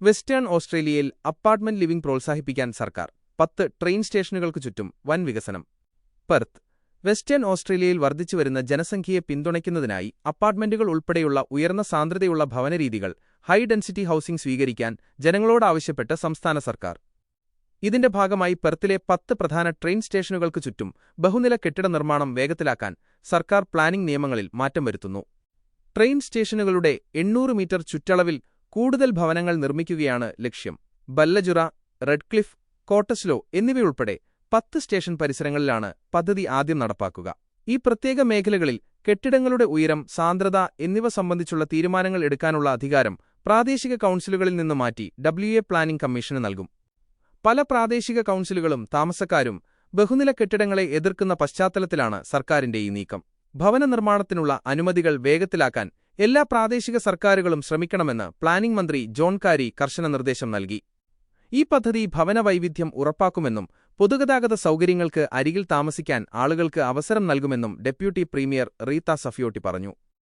Western ഓസ്ട്രേലിയയിൽ apartment living പ്രോത്സാഹിപ്പിക്കാൻ സർക്കാർ 10 ട്രെയിൻ സ്റ്റേഷനുകൾക്കു ചുറ്റും വൻ വികസനം. പെർത്ത്. വെസ്റ്റേൺ ഓസ്ട്രേലിയയിൽ വർദ്ധിച്ചുവരുന്ന ജനസംഖ്യയെ പിന്തുണയ്ക്കുന്നതിനായി അപ്പാർട്ട്മെന്റുകൾ ഉൾപ്പെടെയുള്ള ഉയർന്ന സാന്ദ്രതയുള്ള ഭവനരീതികൾ ഹൈ ഡെൻസിറ്റി ഹൌസിംഗ് സ്വീകരിക്കാൻ ജനങ്ങളോടാവശ്യപ്പെട്ട് സംസ്ഥാന സർക്കാർ. ഇതിന്റെ ഭാഗമായി പെർത്തിലെ 10 പ്രധാന ട്രെയിൻ സ്റ്റേഷനുകൾക്കു ചുറ്റും ബഹുനില കെട്ടിട നിർമ്മാണം വേഗത്തിലാക്കാൻ സർക്കാർ പ്ലാനിംഗ് നിയമങ്ങളിൽ മാറ്റം വരുത്തുന്നു. ട്രെയിൻ സ്റ്റേഷനുകളുടെ 800 മീറ്റർ ചുറ്റളവിൽ കൂടുതൽ ഭവനങ്ങൾ നിർമ്മിക്കുകയാണ് ലക്ഷ്യം. ബല്ലജുറ, റെഡ്ക്ലിഫ്, കോട്ടസ്ലോ എന്നിവയുൾപ്പെടെ 10 സ്റ്റേഷൻ പരിസരങ്ങളിലാണ് പദ്ധതി ആദ്യം നടപ്പാക്കുക. ഈ പ്രത്യേക മേഖലകളിൽ കെട്ടിടങ്ങളുടെ ഉയരം, സാന്ദ്രത എന്നിവ സംബന്ധിച്ചുള്ള തീരുമാനങ്ങൾ എടുക്കാനുള്ള അധികാരം പ്രാദേശിക കൗൺസിലുകളിൽ നിന്ന് മാറ്റി WA പ്ലാനിംഗ് കമ്മീഷന് നൽകും. പല പ്രാദേശിക കൗൺസിലുകളും താമസക്കാരും ബഹുനില കെട്ടിടങ്ങളെ എതിർക്കുന്ന പശ്ചാത്തലത്തിലാണ് സർക്കാരിന്റെ ഈ നീക്കം. ഭവന നിർമ്മാണത്തിനുള്ള അനുമതികൾ വേഗത്തിലാക്കാൻ എല്ലാ പ്രാദേശിക സർക്കാരുകളും ശ്രമിക്കണമെന്ന് പ്ലാനിംഗ് മന്ത്രി ജോൺ കാരി കർശന നിർദ്ദേശം നൽകി. ഈ പദ്ധതി ഭവന വൈവിധ്യം ഉറപ്പാക്കുമെന്നും പൊതുഗതാഗത സൗകര്യങ്ങൾക്ക് അരികിൽ താമസിക്കാൻ ആളുകൾക്ക് അവസരം നൽകുമെന്നും ഡെപ്യൂട്ടി പ്രീമിയർ റീത്ത സഫിയോട്ടി പറഞ്ഞു.